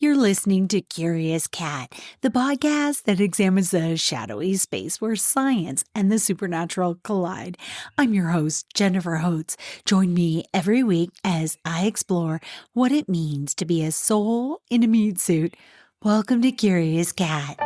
You're listening to Curious Cat, the podcast that examines the shadowy space where science and the supernatural collide. I'm your host, Jennifer Holtz. Join me every week as I explore what it means to be a soul in a meat suit. Welcome to Curious Cat.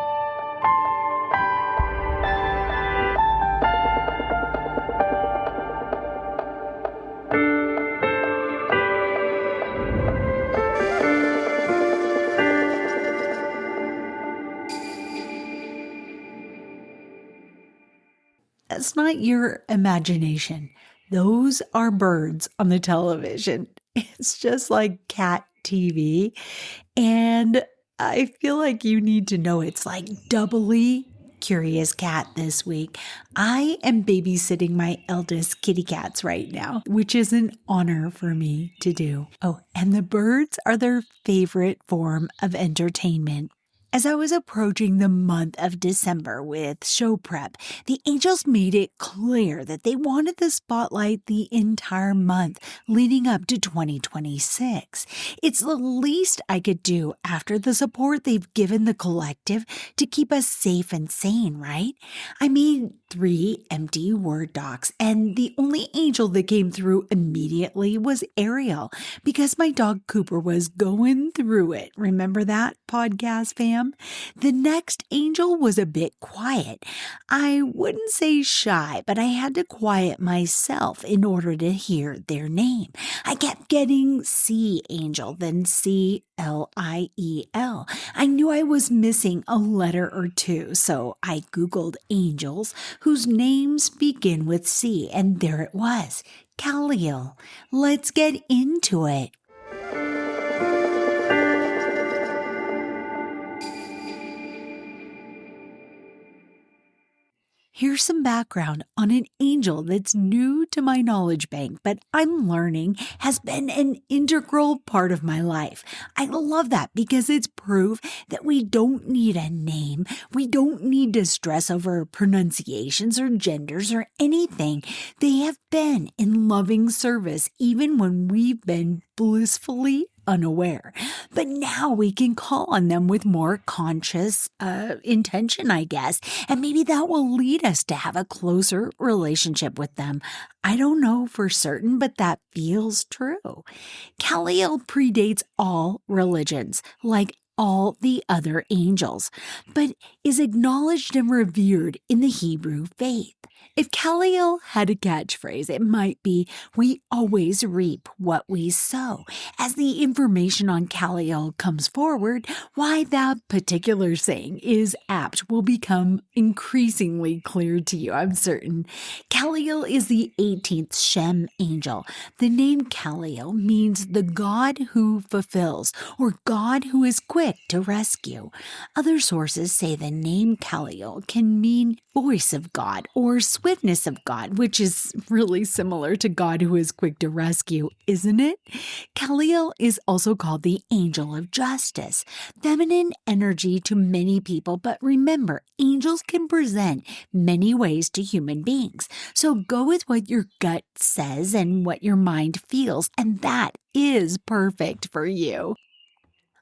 That's not your imagination. Those are birds on the television. It's just like cat TV. And I feel like you need to know it's like doubly Curious Cat this week. I am babysitting my eldest kitty cats right now, which is an honor for me to do. Oh, and the birds are their favorite form of entertainment. As I was approaching the month of December with show prep, the angels made it clear that they wanted the spotlight the entire month leading up to 2026. It's the least I could do after the support they've given the collective to keep us safe and sane, right? I made 3 empty Word docs, and the only angel that came through immediately was Ariel, because my dog Cooper was going through it. Remember that, podcast fam? The next angel was a bit quiet. I wouldn't say shy, but I had to quiet myself in order to hear their name. I kept getting C angel, then C Liel. I knew I was missing a letter or two, so I Googled angels whose names begin with C, and there it was, Caliel. Let's get into it. Here's some background on an angel that's new to my knowledge bank, but I'm learning has been an integral part of my life. I love that because it's proof that we don't need a name. We don't need to stress over pronunciations or genders or anything. They have been in loving service even when we've been blissfully unaware. But now we can call on them with more conscious intention, I guess. And maybe that will lead us to have a closer relationship with them. I don't know for certain, but that feels true. Caliel predates all religions, like all the other angels, but is acknowledged and revered in the Hebrew faith. If Caliel had a catchphrase, it might be, "We always reap what we sow." As the information on Caliel comes forward, why that particular saying is apt will become increasingly clear to you, I'm certain. Caliel is the 18th Shem angel. The name Caliel means the God who fulfills, or God who is quick to rescue. Other sources say the name Caliel can mean voice of God or swiftness of God, which is really similar to God who is quick to rescue, isn't it? Caliel is also called the angel of justice, feminine energy to many people, but remember, angels can present many ways to human beings. So go with what your gut says and what your mind feels, and that is perfect for you.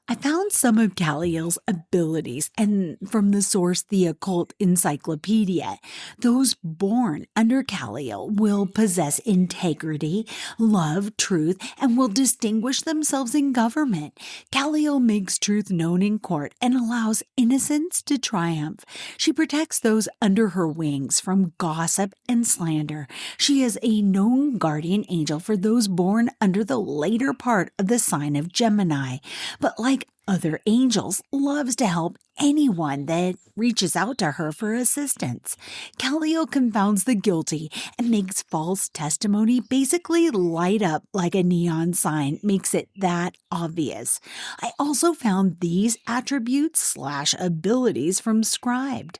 I found some of Caliel's abilities and from the source The Occult Encyclopedia. Those born under Caliel will possess integrity, love, truth, and will distinguish themselves in government. Caliel makes truth known in court and allows innocence to triumph. She protects those under her wings from gossip and slander. She is a known guardian angel for those born under the later part of the sign of Gemini. But like other angels, loves to help anyone that reaches out to her for assistance. Caliel confounds the guilty and makes false testimony basically light up like a neon sign, makes it that obvious. I also found these attributes / abilities from Scribed.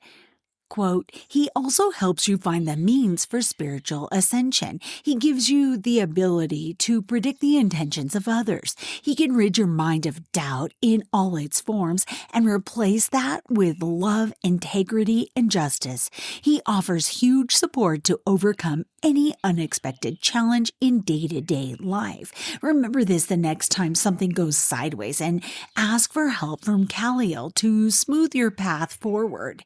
Quote, he also helps you find the means for spiritual ascension. He gives you the ability to predict the intentions of others. He can rid your mind of doubt in all its forms and replace that with love, integrity, and justice. He offers huge support to overcome any unexpected challenge in day-to-day life. Remember this the next time something goes sideways and ask for help from Caliel to smooth your path forward.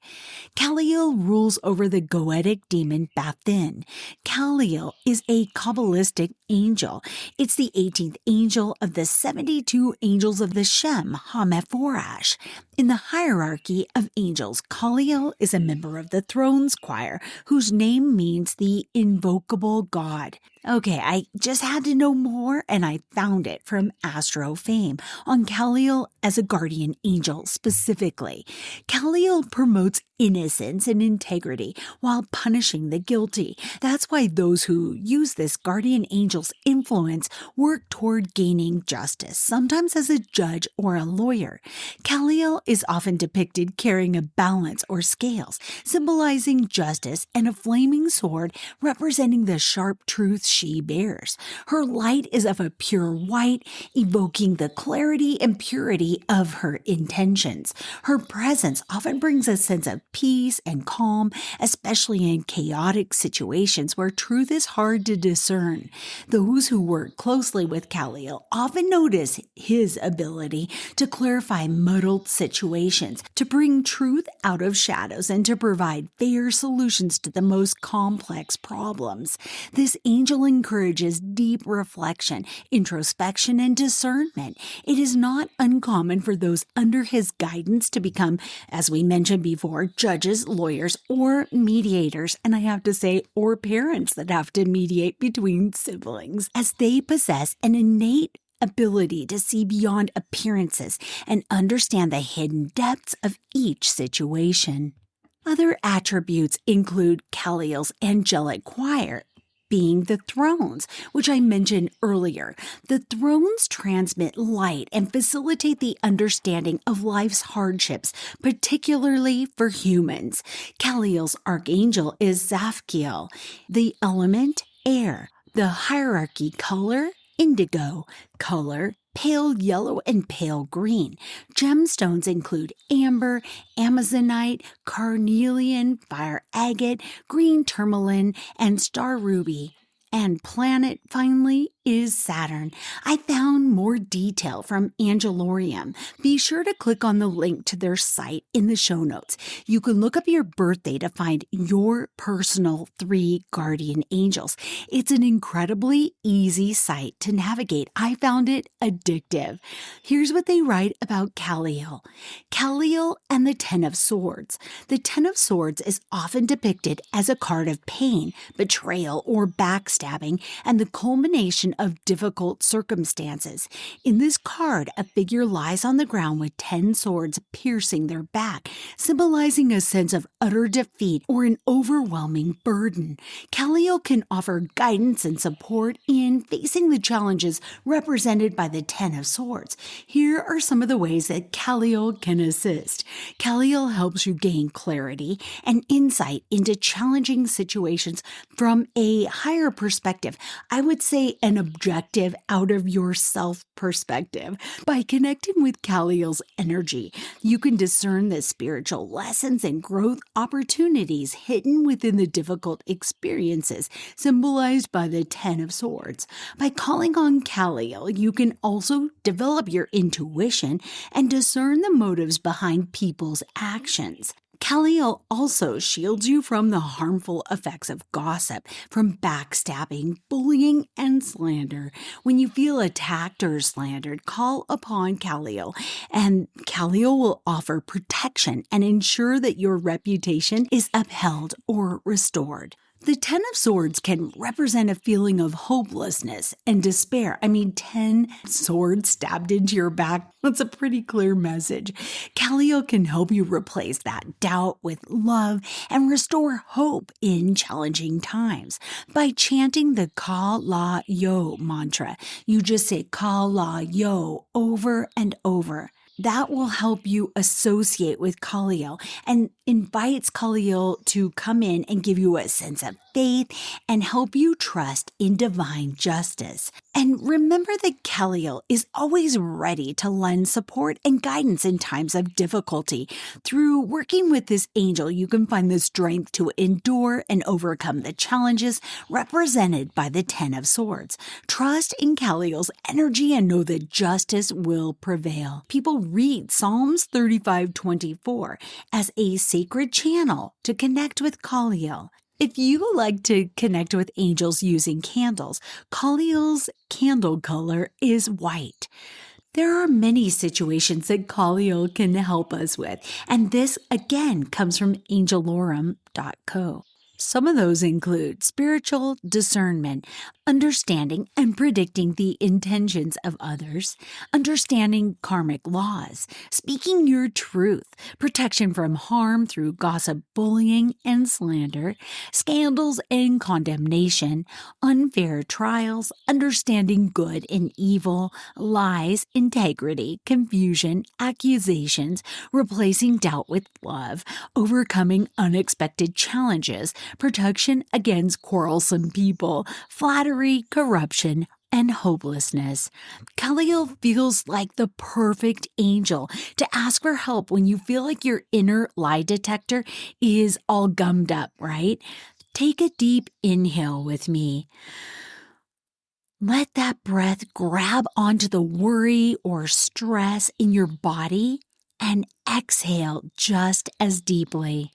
Caliel rules over the goetic demon Bathin. Caliel is a Kabbalistic angel. It's the 18th angel of the 72 angels of the Shem HaMephorash. In the hierarchy of angels, Caliel is a member of the Thrones Choir, whose name means the invocable God. Okay, I just had to know more, and I found it from Astro Fame on Caliel as a guardian angel specifically. Caliel promotes innocence and integrity while punishing the guilty. That's why those who use this guardian angel's influence work toward gaining justice, sometimes as a judge or a lawyer. Caliel is often depicted carrying a balance or scales, symbolizing justice, and a flaming sword representing the sharp truth she bears. Her light is of a pure white, evoking the clarity and purity of her intentions. Her presence often brings a sense of peace and calm, especially in chaotic situations where truth is hard to discern. Those who work closely with Caliel often notice his ability to clarify muddled situations, to bring truth out of shadows, and to provide fair solutions to the most complex problems. This angel encourages deep reflection, introspection, and discernment. It is not uncommon for those under his guidance to become, as we mentioned before, judges, lawyers, or mediators, and I have to say, or parents that have to mediate between siblings, as they possess an innate ability to see beyond appearances and understand the hidden depths of each situation. Other attributes include Caliel's angelic choir, being the thrones, which I mentioned earlier. The thrones transmit light and facilitate the understanding of life's hardships, particularly for humans. Caliel's archangel is Zaphiel, the element air, the hierarchy color indigo, color pale yellow and pale green. Gemstones include amber, amazonite, carnelian, fire agate, green tourmaline, and star ruby. And planet, finally, is Saturn. I found more detail from Angelorium. Be sure to click on the link to their site in the show notes. You can look up your birthday to find your personal 3 guardian angels. It's an incredibly easy site to navigate. I found it addictive. Here's what they write about Caliel. Caliel and the Ten of Swords. The Ten of Swords is often depicted as a card of pain, betrayal, or backstabbing, and the culmination of difficult circumstances. In this card, a figure lies on the ground with 10 swords piercing their back, symbolizing a sense of utter defeat or an overwhelming burden. Caliel can offer guidance and support in facing the challenges represented by the Ten of Swords. Here are some of the ways that Caliel can assist. Caliel helps you gain clarity and insight into challenging situations from a higher perspective. I would say an objective, out of yourself perspective. By connecting with Caliel's energy, you can discern the spiritual lessons and growth opportunities hidden within the difficult experiences symbolized by the Ten of Swords. By calling on Caliel, you can also develop your intuition and discern the motives behind people's actions. Caliel also shields you from the harmful effects of gossip, from backstabbing, bullying, and slander. When you feel attacked or slandered, call upon Caliel, and Caliel will offer protection and ensure that your reputation is upheld or restored. The Ten of Swords can represent a feeling of hopelessness and despair. 10 swords stabbed into your back. That's a pretty clear message. Caliel can help you replace that doubt with love and restore hope in challenging times. By chanting the Ka La Yo mantra, you just say Ka La Yo over and over. that will help you associate with Caliel and invites Caliel to come in and give you a sense of faith and help you trust in divine justice. And remember that Caliel is always ready to lend support and guidance in times of difficulty. Through working with this angel, you can find the strength to endure and overcome the challenges represented by the Ten of Swords. Trust in Caliel's energy and know that justice will prevail. People read Psalms 35:24 as a sacred channel to connect with Caliel. If you like to connect with angels using candles, Caliel's candle color is white. There are many situations that Caliel can help us with, and this again comes from angelorum.co. Some of those include spiritual discernment, understanding and predicting the intentions of others, understanding karmic laws, speaking your truth, protection from harm through gossip, bullying, and slander, scandals and condemnation, unfair trials, understanding good and evil, lies, integrity, confusion, accusations, replacing doubt with love, overcoming unexpected challenges, protection against quarrelsome people, flattery, corruption, and hopelessness. Caliel feels like the perfect angel to ask for help when you feel like your inner lie detector is all gummed up, right? Take a deep inhale with me. Let that breath grab onto the worry or stress in your body and exhale just as deeply.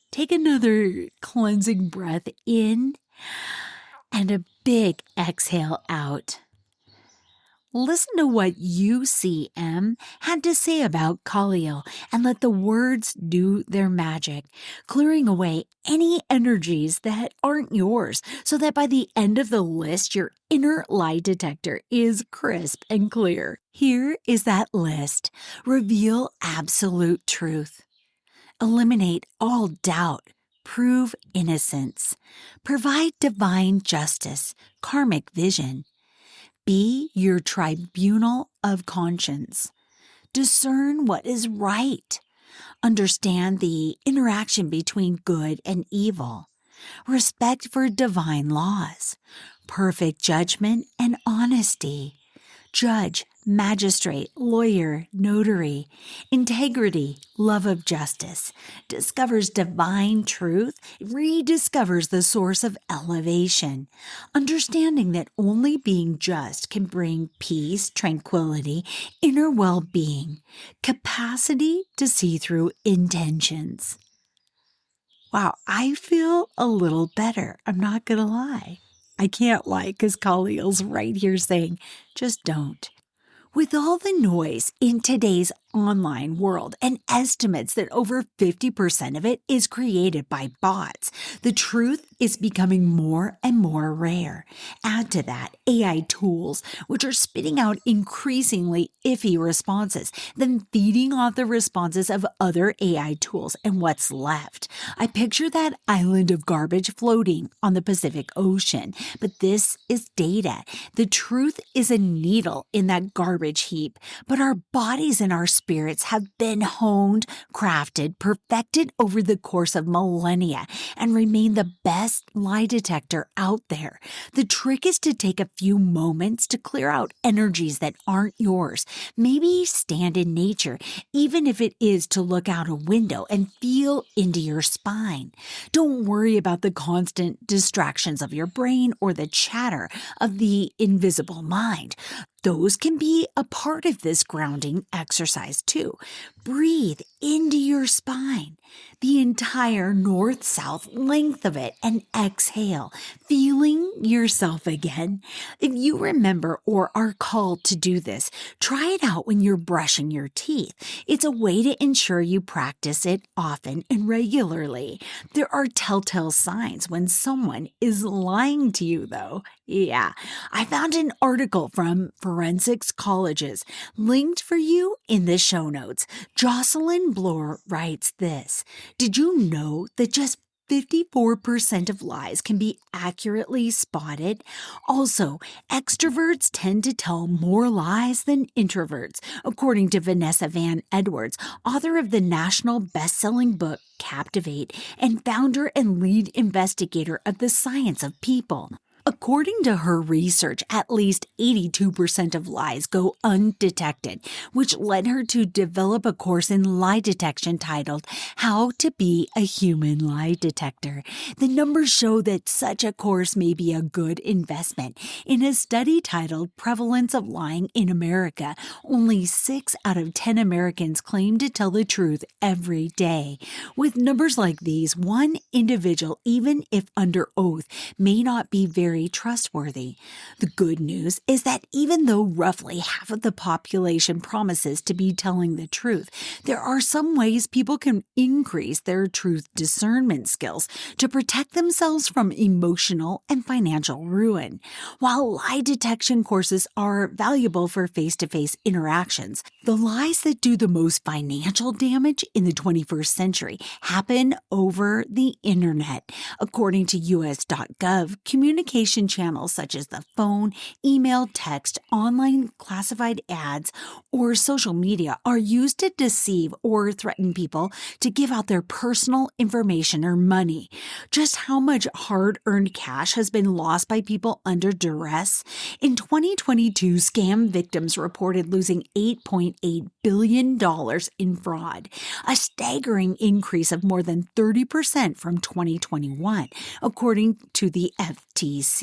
Take another cleansing breath in and a big exhale out. Listen to what UCM had to say about Caliel and let the words do their magic, clearing away any energies that aren't yours so that by the end of the list, your inner lie detector is crisp and clear. Here is that list. Reveal absolute truth. Eliminate all doubt. Prove innocence. Provide divine justice, karmic vision. Be your tribunal of conscience. Discern what is right. Understand the interaction between good and evil. Respect for divine laws. Perfect judgment and honesty. Judge, magistrate, lawyer, notary, integrity, love of justice, discovers divine truth, rediscovers the source of elevation, understanding that only being just can bring peace, tranquility, inner well-being, capacity to see through intentions. Wow, I feel a little better. I'm not going to lie. I can't lie because Caliel's right here saying, just don't. With all the noise in today's online world and estimates that over 50% of it is created by bots, the truth is becoming more and more rare. Add to that AI tools, which are spitting out increasingly iffy responses, then feeding off the responses of other AI tools, and what's left. I picture that island of garbage floating on the Pacific Ocean, but this is data. The truth is a needle in that garbage heap, but our bodies and our spirits have been honed, crafted, perfected over the course of millennia and remain the best lie detector out there. The trick is to take a few moments to clear out energies that aren't yours. Maybe stand in nature, even if it is to look out a window and feel into your spine. Don't worry about the constant distractions of your brain or the chatter of the invisible mind. Those can be a part of this grounding exercise too. Breathe into your spine, the entire north-south length of it, and exhale, feeling yourself again. If you remember or are called to do this, try it out when you're brushing your teeth. It's a way to ensure you practice it often and regularly. There are telltale signs when someone is lying to you, though. Yeah, I found an article from Forensics Colleges linked for you in the show notes. Jocelyn Bloor writes this: did you know that just 54% of lies can be accurately spotted. Also, extroverts tend to tell more lies than introverts, according to Vanessa Van Edwards, author of the national best-selling book Captivate and founder and lead investigator of the science of people. According to her research, at least 82% of lies go undetected, which led her to develop a course in lie detection titled How to Be a Human Lie Detector. The numbers show that such a course may be a good investment. In a study titled Prevalence of Lying in America, only 6 out of 10 Americans claim to tell the truth every day. With numbers like these, one individual, even if under oath, may not be very trustworthy. The good news is that even though roughly half of the population promises to be telling the truth, there are some ways people can increase their truth discernment skills to protect themselves from emotional and financial ruin. While lie detection courses are valuable for face-to-face interactions, the lies that do the most financial damage in the 21st century happen over the internet. According to US.gov, communication channels such as the phone, email, text, online classified ads, or social media are used to deceive or threaten people to give out their personal information or money. Just how much hard-earned cash has been lost by people under duress? In 2022, scam victims reported losing $8.8 billion in fraud, a staggering increase of more than 30% from 2021, according to the FTC.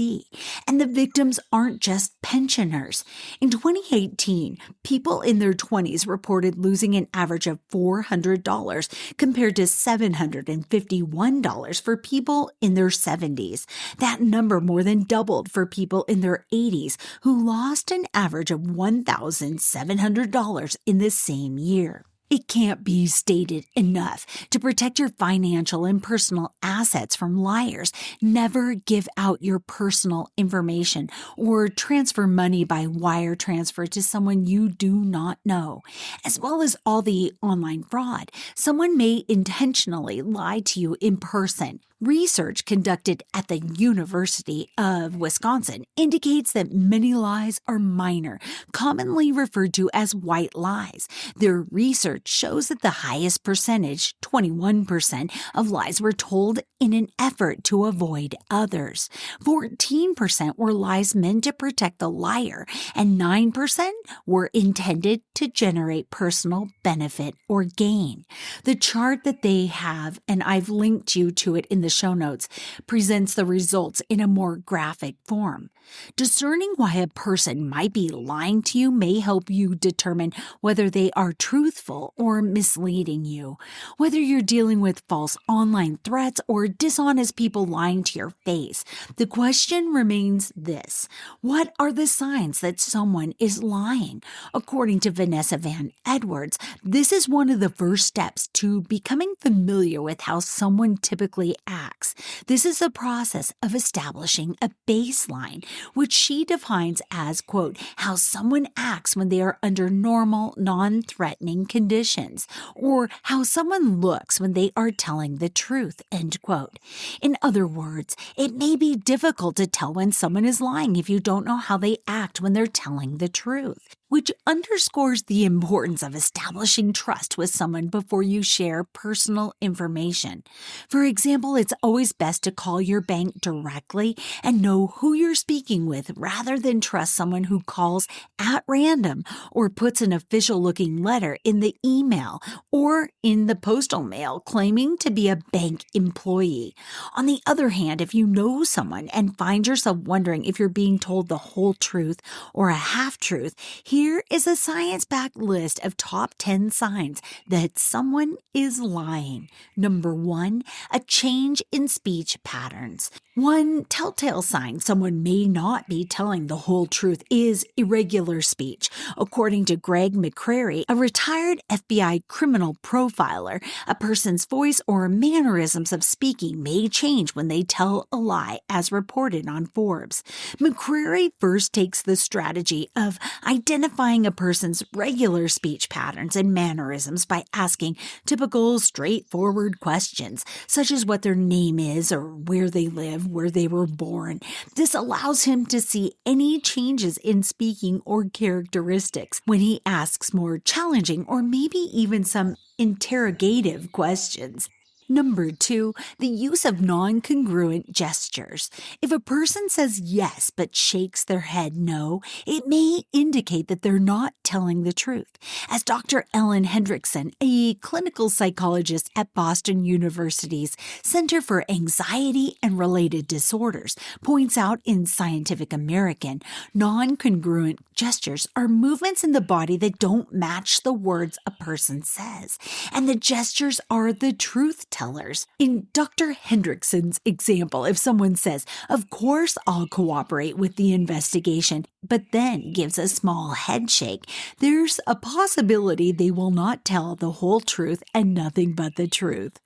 And the victims aren't just pensioners. In 2018, people in their 20s reported losing an average of $400 compared to $751 for people in their 70s. That number more than doubled for people in their 80s who lost an average of $1,700 in the same year. It can't be stated enough. To protect your financial and personal assets from liars, never give out your personal information or transfer money by wire transfer to someone you do not know. As well as all the online fraud, someone may intentionally lie to you in person. Research conducted at the University of Wisconsin indicates that many lies are minor, commonly referred to as white lies. Their research shows that the highest percentage, 21%, of lies were told in an effort to avoid others. 14% were lies meant to protect the liar, and 9% were intended to generate personal benefit or gain. The chart that they have, and I've linked you to it in the show notes, presents the results in a more graphic form. Discerning why a person might be lying to you may help you determine whether they are truthful or misleading you. Whether you're dealing with false online threats or dishonest people lying to your face, the question remains this: what are the signs that someone is lying? According to Vanessa Van Edwards, this is one of the first steps to becoming familiar with how someone typically acts. This is a process of establishing a baseline, which she defines as, quote, how someone acts when they are under normal, non-threatening conditions, or how someone looks when they are telling the truth, end quote. In other words, it may be difficult to tell when someone is lying if you don't know how they act when they're telling the truth, which underscores the importance of establishing trust with someone before you share personal information. For example, it's always best to call your bank directly and know who you're speaking with rather than trust someone who calls at random or puts an official-looking letter in the email or in the postal mail claiming to be a bank employee. On the other hand, if you know someone and find yourself wondering if you're being told the whole truth or a half-truth, here is a science-backed list of top 10 signs that someone is lying. Number 1, a change in speech patterns. One telltale sign someone may not be telling the whole truth is irregular speech. According to Greg McCrary, a retired FBI criminal profiler, a person's voice or mannerisms of speaking may change when they tell a lie, as reported on Forbes. McCrary first takes the strategy of identifying identifying a person's regular speech patterns and mannerisms by asking typical, straightforward questions, such as what their name is or where they live, where they were born. This allows him to see any changes in speaking or characteristics when he asks more challenging or maybe even some interrogative questions. Number 2, the use of non-congruent gestures. If a person says yes but shakes their head no, it may indicate that they're not telling the truth. As Dr. Ellen Hendrickson, a clinical psychologist at Boston University's Center for Anxiety and Related Disorders, points out in Scientific American, non-congruent gestures are movements in the body that don't match the words a person says, and the gestures are the truth tellers. In Dr. Hendrickson's example, if someone says, "Of course I'll cooperate with the investigation," but then gives a small head shake, there's a possibility they will not tell the whole truth and nothing but the truth.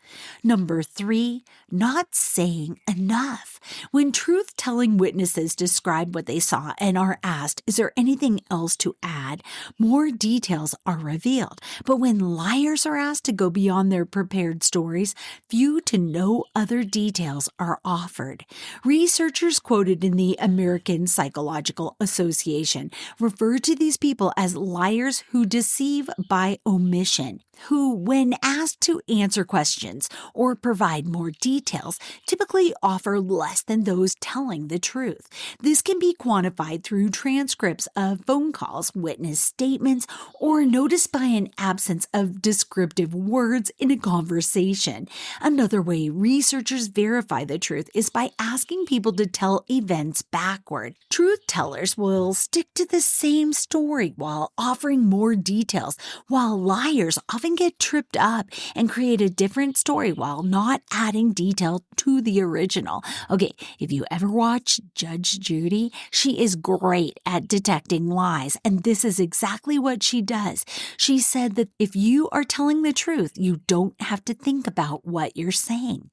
Number 3, not saying enough. When truth-telling witnesses describe what they saw and are asked, "Is there anything else to add?" more details are revealed. But when liars are asked to go beyond their prepared stories, few to no other details are offered. Researchers quoted in the American Psychological Association refer to these people as liars who deceive by omission, who, when asked to answer questions or provide more details, typically offer less than those telling the truth. This can be quantified through transcripts of phone calls, witness statements, or noticed by an absence of descriptive words in a conversation. Another way researchers verify the truth is by asking people to tell events backward. Truth tellers will stick to the same story while offering more details, while liars often get tripped up and create a different story while not adding detail to the original. Okay, if you ever watch Judge Judy, she is great at detecting lies, and this is exactly what she does. She said that if you are telling the truth, you don't have to think about what you're saying.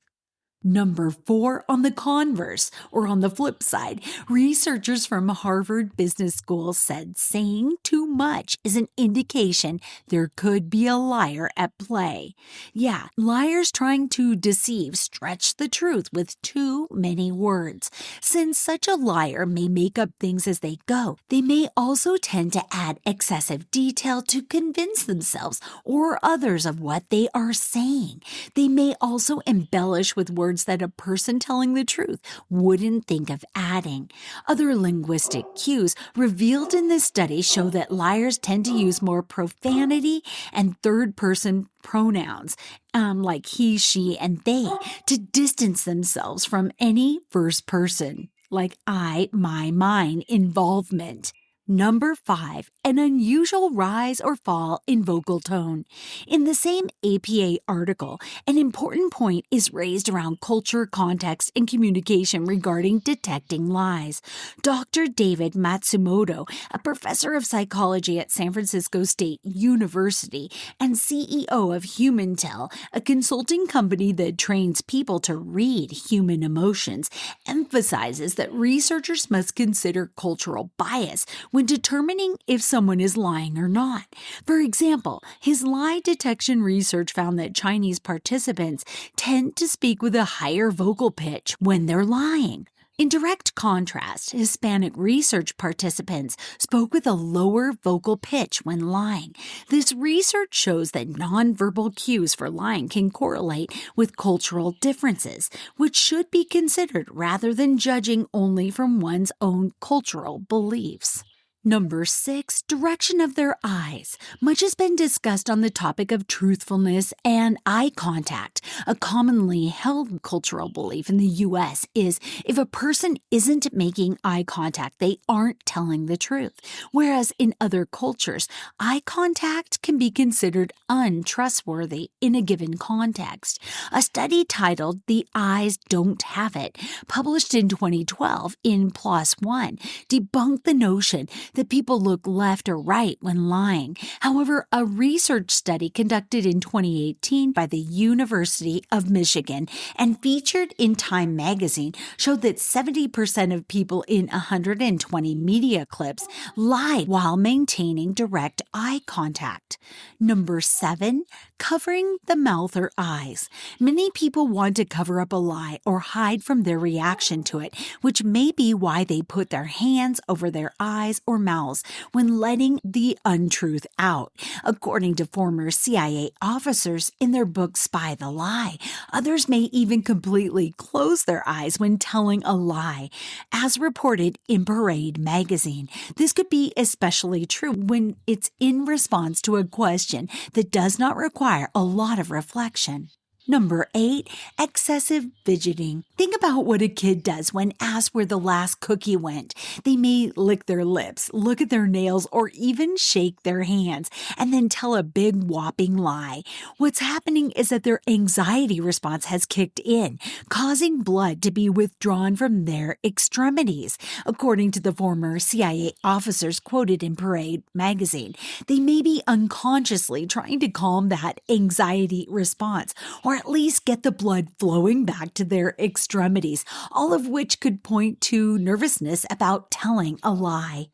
Number 4, on the converse, or on the flip side, researchers from Harvard Business School said saying too much is an indication there could be a liar at play. Yeah, liars trying to deceive stretch the truth with too many words. Since such a liar may make up things as they go, they may also tend to add excessive detail to convince themselves or others of what they are saying. They may also embellish with words that a person telling the truth wouldn't think of adding. Other linguistic cues revealed in this study show that liars tend to use more profanity and third-person pronouns, like he, she, and they, to distance themselves from any first person, like I, my, mine involvement. Number 5, an unusual rise or fall in vocal tone. In the same APA article, an important point is raised around culture, context, and communication regarding detecting lies. Dr. David Matsumoto, a professor of psychology at San Francisco State University and CEO of HumanTel, a consulting company that trains people to read human emotions, emphasizes that researchers must consider cultural bias when determining if someone is lying or not. For example, his lie detection research found that Chinese participants tend to speak with a higher vocal pitch when they're lying. In direct contrast, Hispanic research participants spoke with a lower vocal pitch when lying. This research shows that nonverbal cues for lying can correlate with cultural differences, which should be considered rather than judging only from one's own cultural beliefs. Number 6, direction of their eyes. Much has been discussed on the topic of truthfulness and eye contact. A commonly held cultural belief in the U.S. is if a person isn't making eye contact, they aren't telling the truth. Whereas in other cultures, eye contact can be considered untrustworthy in a given context. A study titled "The Eyes Don't Have It," published in 2012 in PLOS ONE, debunked the notion that people look left or right when lying. However, a research study conducted in 2018 by the University of Michigan and featured in Time magazine showed that 70% of people in 120 media clips lied while maintaining direct eye contact. Number 7, covering the mouth or eyes. Many people want to cover up a lie or hide from their reaction to it, which may be why they put their hands over their eyes or mouths when letting the untruth out. According to former CIA officers in their book Spy the Lie, others may even completely close their eyes when telling a lie. As reported in Parade magazine, this could be especially true when it's in response to a question that does not require a lot of reflection. Number 8, excessive fidgeting. Think about what a kid does when asked where the last cookie went. They may lick their lips, look at their nails, or even shake their hands, and then tell a big whopping lie. What's happening is that their anxiety response has kicked in, causing blood to be withdrawn from their extremities. According to the former CIA officers quoted in Parade magazine, they may be unconsciously trying to calm that anxiety response, or at least get the blood flowing back to their extremities, all of which could point to nervousness about telling a lie.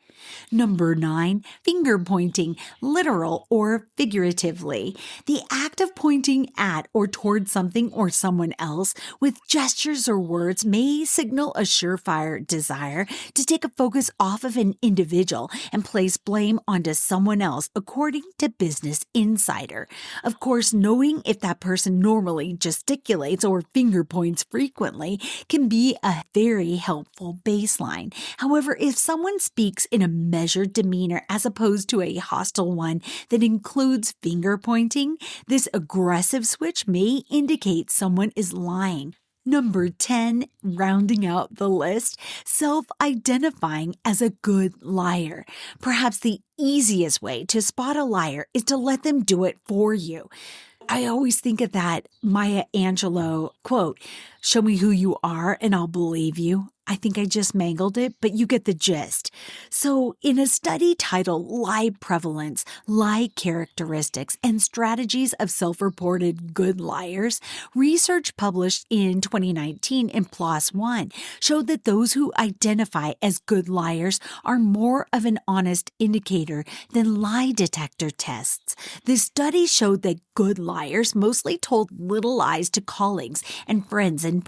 Number 9, finger pointing, literal or figuratively. The act of pointing at or towards something or someone else with gestures or words may signal a surefire desire to take a focus off of an individual and place blame onto someone else, according to Business Insider. Of course, knowing if that person normally gesticulates or finger points frequently can be a very helpful baseline. However, if someone speaks in a measured demeanor as opposed to a hostile one that includes finger pointing, this aggressive switch may indicate someone is lying. Number 10, rounding out the list, self-identifying as a good liar. Perhaps the easiest way to spot a liar is to let them do it for you. I always think of that Maya Angelou quote, "Show me who you are and I'll believe you." I think I just mangled it, but you get the gist. So, in a study titled Lie Prevalence, Lie Characteristics, and Strategies of Self-Reported Good Liars, research published in 2019 in PLOS ONE showed that those who identify as good liars are more of an honest indicator than lie detector tests. The study showed that good liars mostly told little lies to colleagues and friends and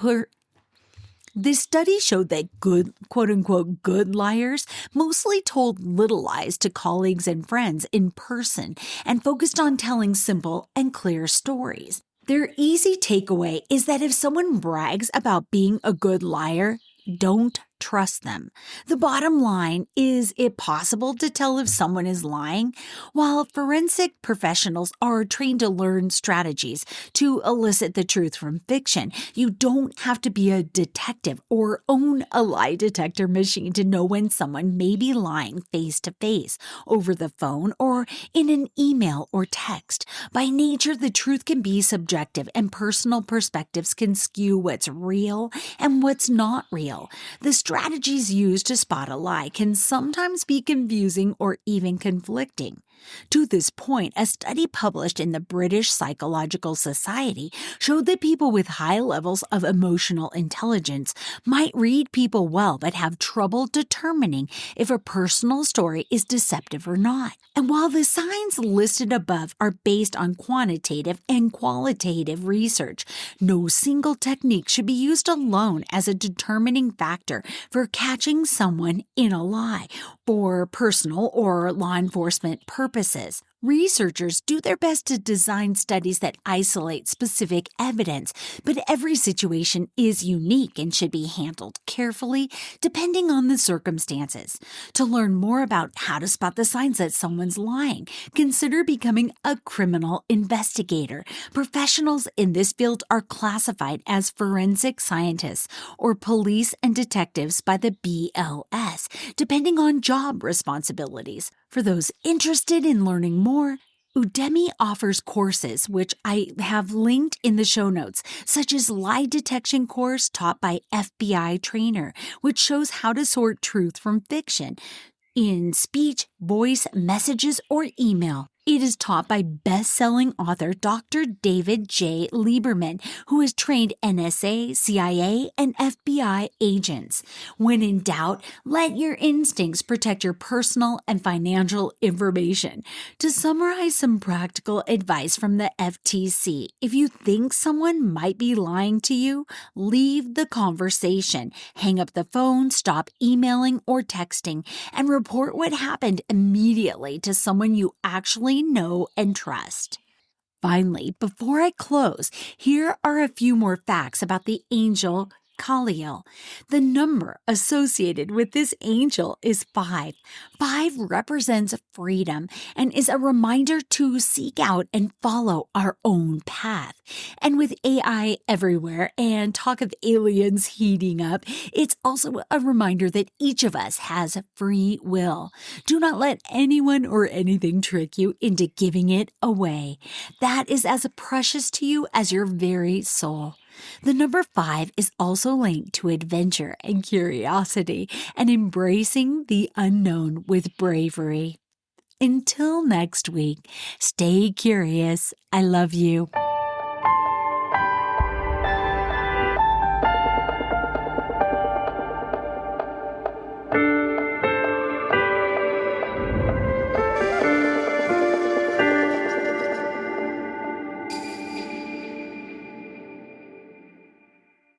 This study showed that good, quote-unquote, good liars mostly told little lies to colleagues and friends in person and focused on telling simple and clear stories. Their easy takeaway is that if someone brags about being a good liar, don't trust them. The bottom line is it possible to tell if someone is lying? While forensic professionals are trained to learn strategies to elicit the truth from fiction, you don't have to be a detective or own a lie detector machine to know when someone may be lying face to face, over the phone, or in an email or text. By nature, the truth can be subjective and personal perspectives can skew what's real and what's not real. The strategies used to spot a lie can sometimes be confusing or even conflicting. To this point, a study published in the British Psychological Society showed that people with high levels of emotional intelligence might read people well but have trouble determining if a personal story is deceptive or not. And while the signs listed above are based on quantitative and qualitative research, no single technique should be used alone as a determining factor for catching someone in a lie for personal or law enforcement purposes. Researchers do their best to design studies that isolate specific evidence, but every situation is unique and should be handled carefully depending on the circumstances. To learn more about how to spot the signs that someone's lying, consider becoming a criminal investigator. Professionals in this field are classified as forensic scientists or police and detectives by the BLS, depending on job responsibilities. For those interested in learning more, Udemy offers courses which I have linked in the show notes, such as lie detection course taught by FBI trainer, which shows how to sort truth from fiction. in speech, voice, messages, or email. It is taught by best-selling author Dr. David J. Lieberman, who has trained NSA, CIA, and FBI agents. When in doubt, let your instincts protect your personal and financial information. To summarize some practical advice from the FTC, if you think someone might be lying to you, leave the conversation, hang up the phone, stop emailing or texting, and report what happened immediately to someone you actually know and trust. Finally, before I close, here are a few more facts about the angel Caliel. The number associated with this angel is 5. 5 represents freedom and is a reminder to seek out and follow our own path. And with AI everywhere and talk of aliens heating up, it's also a reminder that each of us has free will. Do not let anyone or anything trick you into giving it away. That is as precious to you as your very soul. The number 5 is also linked to adventure and curiosity and embracing the unknown with bravery. Until next week, stay curious. I love you.